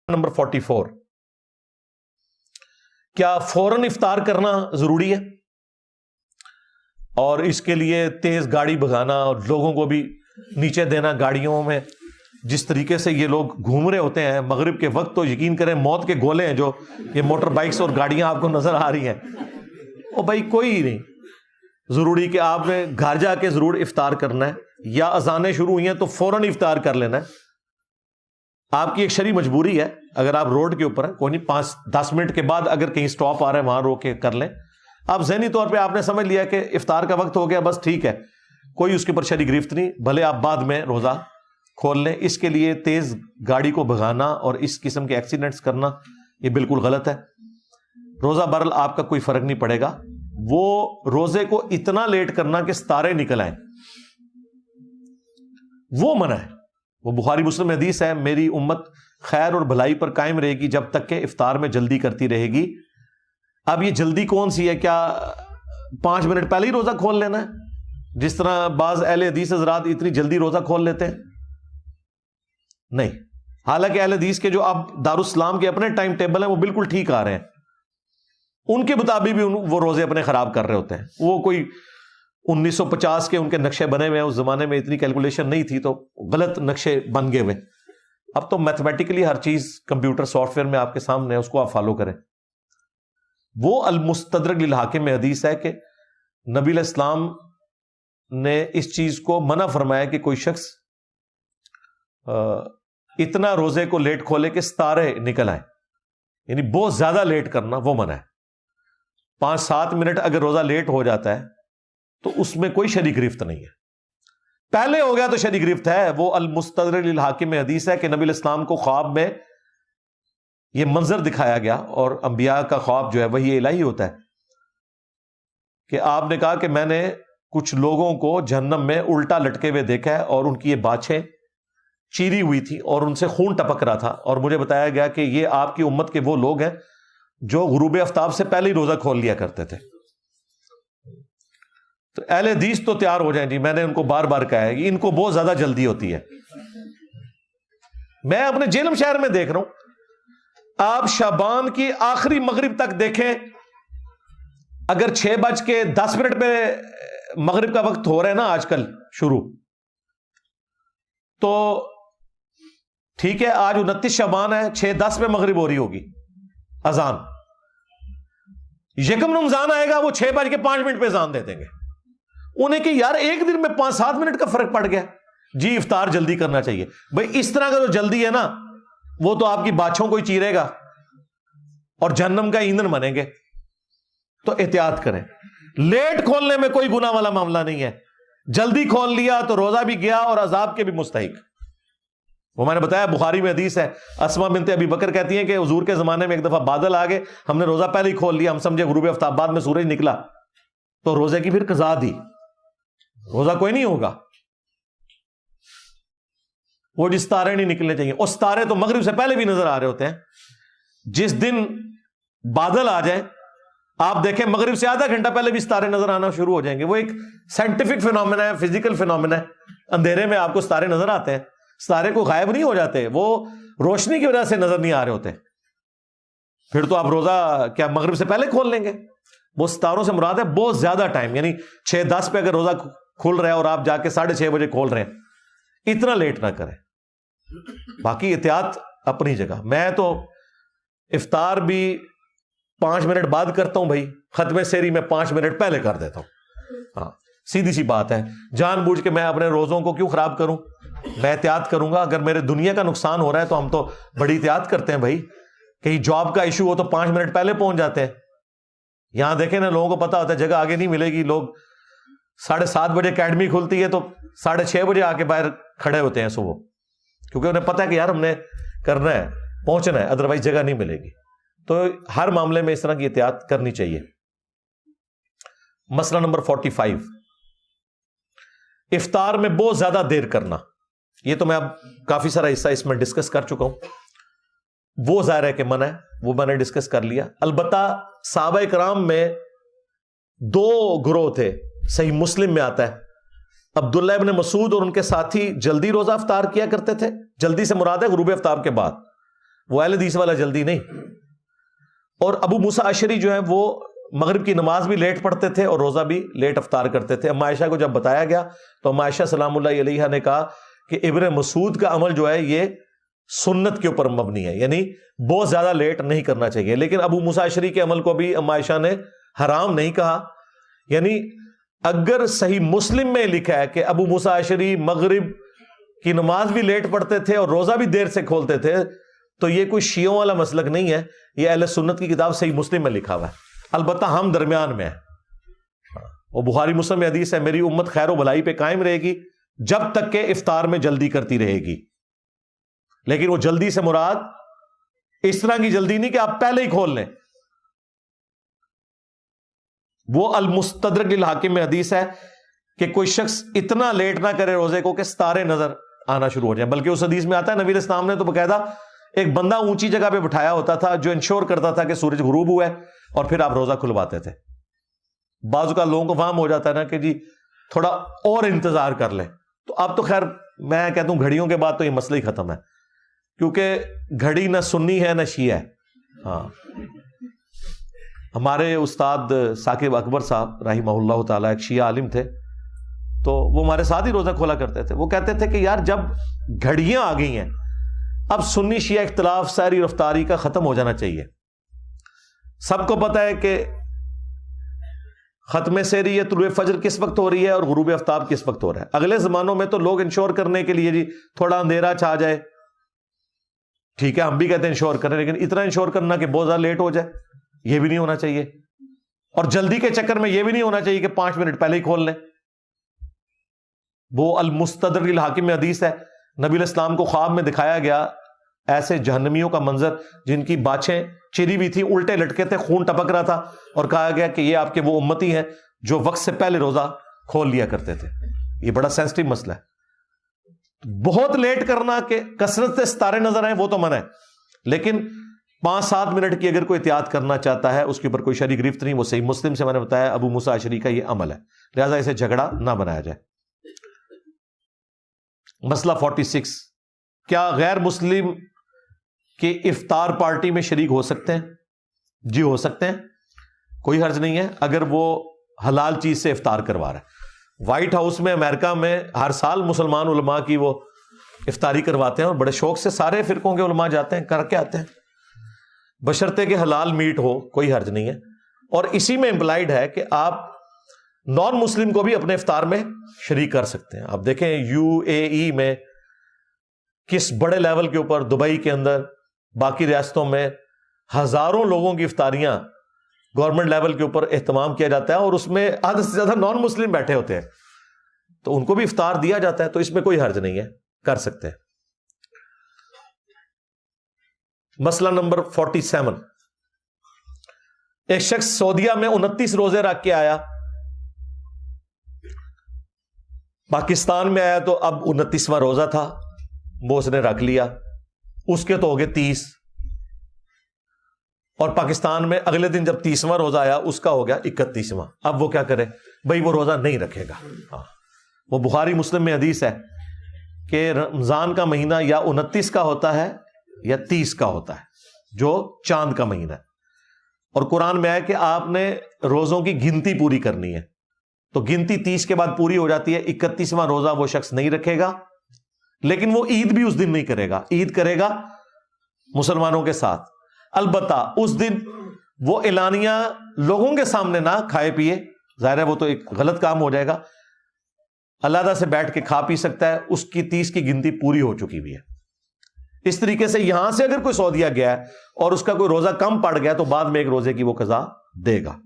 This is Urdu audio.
نمبر 44، کیا فوراً افطار کرنا ضروری ہے؟ اور اس کے لیے تیز گاڑی بھگانا اور لوگوں کو بھی نیچے دینا گاڑیوں میں، جس طریقے سے یہ لوگ گھوم رہے ہوتے ہیں مغرب کے وقت، تو یقین کریں موت کے گولے ہیں جو یہ موٹر بائکس اور گاڑیاں آپ کو نظر آ رہی ہیں۔ او بھائی کوئی نہیں ضروری کہ آپ نے گھر جا کے ضرور افطار کرنا ہے، یا اذانیں شروع ہوئی ہیں تو فوراً افطار کر لینا ہے۔ آپ کی ایک شرعی مجبوری ہے، اگر آپ روڈ کے اوپر ہیں، کوئی نہیں 5-10 منٹ کے بعد اگر کہیں سٹاپ آ رہا ہے وہاں روک کے کر لیں۔ آپ ذہنی طور پہ آپ نے سمجھ لیا کہ افطار کا وقت ہو گیا، بس ٹھیک ہے، کوئی اس کے اوپر شرعی گرفت نہیں، بھلے آپ بعد میں روزہ کھول لیں۔ اس کے لیے تیز گاڑی کو بھگانا اور اس قسم کے ایکسیڈنٹس کرنا یہ بالکل غلط ہے۔ روزہ بہرحال آپ کا کوئی فرق نہیں پڑے گا، وہ روزے کو اتنا لیٹ کرنا کہ ستارے نکل آئیں وہ منع ہے۔ وہ بخاری مسلم میں حدیث ہے، میری امت خیر اور بھلائی پر قائم رہے گی جب تک کہ افطار میں جلدی کرتی رہے گی۔ اب یہ جلدی کون سی ہے؟ کیا 5 منٹ پہلے ہی روزہ کھول لینا ہے جس طرح بعض اہل حدیث حضرات اتنی جلدی روزہ کھول لیتے ہیں؟ نہیں، حالانکہ اہل حدیث کے جو اب دارالاسلام کے اپنے ٹائم ٹیبل ہیں وہ بالکل ٹھیک آ رہے ہیں، ان کے مطابق بھی وہ روزے اپنے خراب کر رہے ہوتے ہیں۔ وہ کوئی 1950 کے ان کے نقشے بنے ہوئے ہیں، اس زمانے میں اتنی کیلکولیشن نہیں تھی تو غلط نقشے بن گئے ہوئے۔ اب تو میتھمیٹیکلی ہر چیز کمپیوٹر سافٹ ویئر میں آپ کے سامنے ہے، اس کو آپ فالو کریں۔ وہ المستدرک للحاکم میں حدیث ہے کہ نبی علیہ السلام نے اس چیز کو منع فرمایا کہ کوئی شخص اتنا روزے کو لیٹ کھولے کہ ستارے نکل آئیں، یعنی بہت زیادہ لیٹ کرنا وہ منع ہے۔ 5-7 منٹ اگر روزہ لیٹ ہو جاتا ہے تو اس میں کوئی شرعی گرفت نہیں ہے، پہلے ہو گیا تو شرعی گرفت ہے۔ وہ المستدرک للحاکم میں حدیث ہے کہ نبی علیہ السلام کو خواب میں یہ منظر دکھایا گیا، اور انبیاء کا خواب جو ہے وہی الہی ہوتا ہے، کہ آپ نے کہا کہ میں نے کچھ لوگوں کو جہنم میں الٹا لٹکے ہوئے دیکھا ہے اور ان کی یہ باچھیں چیری ہوئی تھی اور ان سے خون ٹپک رہا تھا، اور مجھے بتایا گیا کہ یہ آپ کی امت کے وہ لوگ ہیں جو غروب آفتاب سے پہلے ہی روزہ کھول لیا کرتے تھے۔ تو اہل حدیث تو تیار ہو جائیں جی، میں نے ان کو بار بار کہا ہے کہ ان کو بہت زیادہ جلدی ہوتی ہے۔ میں اپنے جیلم شہر میں دیکھ رہا ہوں، آپ شعبان کی آخری مغرب تک دیکھیں، اگر 6:10 پہ مغرب کا وقت ہو رہا ہے نا آج کل شروع، تو ٹھیک ہے آج 29 شعبان ہے، 6:10 پہ مغرب ہو رہی ہوگی اذان، یکم رمضان آئے گا وہ 6:05 پہ اذان دے دیں گے۔ انہیں کہ یار ایک دن میں 5-7 منٹ کا فرق پڑ گیا، جی افطار جلدی کرنا چاہیے۔ بھائی اس طرح کا جو جلدی ہے نا وہ تو آپ کی باچھوں کو ہی چیرے گا اور جہنم کا ایندھن بنیں گے۔ تو احتیاط کریں، لیٹ کھولنے میں کوئی گناہ والا معاملہ نہیں ہے، جلدی کھول لیا تو روزہ بھی گیا اور عذاب کے بھی مستحق۔ وہ میں نے بتایا بخاری میں حدیث ہے، اسما بنت ابی بکر کہتی ہیں کہ حضور کے زمانے میں ایک دفعہ بادل آ گئے، ہم نے روزہ پہلے ہی کھول لیا، ہم سمجھے غروب آفتاب، بعد میں سورج نکلا تو روزے کی پھر قضا دی، روزہ کوئی نہیں ہوگا۔ وہ جس ستارے نہیں نکلنے چاہیے، اور ستارے تو مغرب سے پہلے بھی نظر آ رہے ہوتے ہیں۔ جس دن بادل آ جائیں آپ دیکھیں مغرب سے آدھا گھنٹہ پہلے بھی ستارے نظر آنا شروع ہو جائیں گے۔ وہ ایک سائنٹیفک فینومینا ہے، فزیکل فینومینا ہے، اندھیرے میں آپ کو ستارے نظر آتے ہیں، ستارے کو غائب نہیں ہو جاتے، وہ روشنی کی وجہ سے نظر نہیں آ رہے ہوتے۔ پھر تو آپ روزہ کیا مغرب سے پہلے کھول لیں گے؟ وہ ستاروں سے مراد ہے بہت زیادہ ٹائم، یعنی 6:10 پہ اگر روزہ کھل رہا ہے اور آپ جا کے 6:30 بجے کھول رہے ہیں، اتنا لیٹ نہ کریں۔ باقی احتیاط اپنی جگہ۔ میں تو افطار بھی 5 منٹ بعد کرتا ہوں بھائی، ختم سحری میں 5 منٹ پہلے کر دیتا ہوں۔ ہاں سیدھی سی بات ہے، جان بوجھ کے میں اپنے روزوں کو کیوں خراب کروں؟ میں احتیاط کروں گا۔ اگر میرے دنیا کا نقصان ہو رہا ہے تو ہم تو بڑی احتیاط کرتے ہیں بھائی، کہیں جاب کا ایشو ہو تو 5 منٹ پہلے پہنچ جاتے ہیں۔ یہاں دیکھیں نا، لوگوں کو پتا ہوتا ہے جگہ آگے نہیں ملے گی، لوگ 7:30 بجے اکیڈمی کھلتی ہے تو 6:30 بجے آ کے باہر کھڑے ہوتے ہیں صبح، کیونکہ انہیں پتا ہے کہ یار ہم نے کرنا ہے، پہنچنا ہے، ادروائز جگہ نہیں ملے گی۔ تو ہر معاملے میں اس طرح کی احتیاط کرنی چاہیے۔ مسئلہ نمبر 45، افطار میں بہت زیادہ دیر کرنا۔ یہ تو میں اب کافی سارا حصہ اس میں ڈسکس کر چکا ہوں، وہ ظاہر ہے کہ منع ہے، وہ میں نے ڈسکس کر لیا۔ البتہ صحابہ کرام میں 2 گروہ تھے، صحیح مسلم میں آتا ہے، عبداللہ ابن مسعود اور ان کے ساتھی جلدی روزہ افطار کیا کرتے تھے، جلدی سے مراد ہے غروب آفتاب کے بعد، وہ اہل حدیث والا جلدی نہیں. اور ابو موسیٰ اشعری جو ہے وہ مغرب کی نماز بھی لیٹ پڑھتے تھے اور روزہ بھی لیٹ افطار کرتے تھے. اما عائشہ کو جب بتایا گیا تو اما عائشہ سلام اللہ علیہا نے کہا کہ ابن مسعود کا عمل جو ہے یہ سنت کے اوپر مبنی ہے، یعنی بہت زیادہ لیٹ نہیں کرنا چاہیے. لیکن ابو موسیٰ اشعری کے عمل کو بھی اما عائشہ نے حرام نہیں کہا. یعنی اگر صحیح مسلم میں لکھا ہے کہ ابو موسیٰ اشعری مغرب کی نماز بھی لیٹ پڑھتے تھے اور روزہ بھی دیر سے کھولتے تھے تو یہ کوئی شیعوں والا مسلک نہیں ہے، یہ اہل سنت کی کتاب صحیح مسلم میں لکھا ہوا ہے. البتہ ہم درمیان میں ہیں. وہ بخاری مسلم میں حدیث ہے، میری امت خیر و بھلائی پہ قائم رہے گی جب تک کہ افطار میں جلدی کرتی رہے گی. لیکن وہ جلدی سے مراد اس طرح کی جلدی نہیں کہ آپ پہلے ہی کھول لیں. وہ المستدرک للحاکم میں حدیث ہے کہ کوئی شخص اتنا لیٹ نہ کرے روزے کو کہ ستارے نظر آنا شروع ہو جائیں. بلکہ اس حدیث میں آتا ہے نبی علیہ السلام نے تو باقاعدہ ایک بندہ اونچی جگہ پہ بٹھایا ہوتا تھا جو انشور کرتا تھا کہ سورج غروب ہوا ہے اور پھر آپ روزہ کھلواتے تھے. بعض کا لوگوں کو فہم ہو جاتا ہے نا کہ جی تھوڑا اور انتظار کر لیں. تو اب تو خیر میں کہتا ہوں گھڑیوں کے بعد تو یہ مسئلہ ہی ختم ہے، کیونکہ گھڑی نہ سنی ہے نہ شیعہ ہے. ہاں ہمارے استاد ثاقب اکبر صاحب رحمہ اللہ تعالیٰ ایک شیعہ عالم تھے، تو وہ ہمارے ساتھ ہی روزہ کھولا کرتے تھے. وہ کہتے تھے کہ یار جب گھڑیاں آ گئی ہیں اب سنی شیعہ اختلاف ساری رفتاری کا ختم ہو جانا چاہیے. سب کو پتہ ہے کہ ختم سحری یا طلوع فجر کس وقت ہو رہی ہے اور غروب آفتاب کس وقت ہو رہا ہے. اگلے زمانوں میں تو لوگ انشور کرنے کے لیے جی تھوڑا اندھیرا چھا جائے، ٹھیک ہے ہم بھی کہتے ہیں انشور کریں، لیکن اتنا انشور کرنا کہ بہت زیادہ لیٹ ہو جائے یہ بھی نہیں ہونا چاہیے. اور جلدی کے چکر میں یہ بھی نہیں ہونا چاہیے کہ 5 منٹ پہلے ہی کھول لیں. وہ المستدرک للحاکم میں حدیث ہے نبی علیہ السلام کو خواب میں دکھایا گیا ایسے جہنمیوں کا منظر جن کی باچھیں چری ہوئی تھی، الٹے لٹکے تھے، خون ٹپک رہا تھا، اور کہا گیا کہ یہ آپ کے وہ امتی ہیں جو وقت سے پہلے روزہ کھول لیا کرتے تھے. یہ بڑا سینسٹیو مسئلہ ہے. بہت لیٹ کرنا کہ کثرت سے ستارے نظر آئیں وہ تو منع ہے، لیکن 5-7 منٹ کی اگر کوئی احتیاط کرنا چاہتا ہے اس کے اوپر کوئی شرعی گرفت نہیں. وہ صحیح مسلم سے میں نے بتایا ابو موسیٰ اشعری کا یہ عمل ہے، لہذا اسے جھگڑا نہ بنایا جائے. مسئلہ 46، کیا غیر مسلم کے افطار پارٹی میں شریک ہو سکتے ہیں؟ جی ہو سکتے ہیں، کوئی حرج نہیں ہے اگر وہ حلال چیز سے افطار کروا رہا ہے. وائٹ ہاؤس میں امریکہ میں ہر سال مسلمان علماء کی وہ افطاری کرواتے ہیں اور بڑے شوق سے سارے فرقوں کے علماء جاتے ہیں، کر کے آتے ہیں، بشرطے کہ حلال میٹ ہو کوئی حرج نہیں ہے. اور اسی میں امپلائڈ ہے کہ آپ نان مسلم کو بھی اپنے افطار میں شریک کر سکتے ہیں. آپ دیکھیں UAE میں کس بڑے لیول کے اوپر، دبئی کے اندر، باقی ریاستوں میں ہزاروں لوگوں کی افطاریاں گورنمنٹ لیول کے اوپر اہتمام کیا جاتا ہے اور اس میں آدھے سے زیادہ نان مسلم بیٹھے ہوتے ہیں، تو ان کو بھی افطار دیا جاتا ہے. تو اس میں کوئی حرج نہیں ہے، کر سکتے ہیں. مسئلہ نمبر 47، ایک شخص سعودیہ میں 29 روزے رکھ کے آیا، پاکستان میں آیا تو اب 29واں روزہ تھا، وہ اس نے رکھ لیا، اس کے تو ہو گئے 30، اور پاکستان میں اگلے دن جب 30واں روزہ آیا اس کا ہو گیا 31واں. اب وہ کیا کرے؟ بھائی وہ روزہ نہیں رکھے گا. ہاں وہ بخاری مسلم میں حدیث ہے کہ رمضان کا مہینہ یا 29 کا ہوتا ہے یا 30 کا ہوتا ہے، جو چاند کا مہینہ ہے. اور قرآن میں ہے کہ آپ نے روزوں کی گنتی پوری کرنی ہے، تو گنتی 30 کے بعد پوری ہو جاتی ہے. 31واں روزہ وہ شخص نہیں رکھے گا، لیکن وہ عید بھی اس دن نہیں کرے گا، عید کرے گا مسلمانوں کے ساتھ. البتہ اس دن وہ اعلانیہ لوگوں کے سامنے نہ کھائے پیے، ظاہر ہے وہ تو ایک غلط کام ہو جائے گا. علیحدہ سے بیٹھ کے کھا پی سکتا ہے، اس کی 30 کی گنتی پوری ہو چکی بھی ہے. اس طریقے سے یہاں سے اگر کوئی سعودیہ گیا ہے اور اس کا کوئی روزہ کم پڑ گیا تو بعد میں ایک روزے کی وہ قضا دے گا.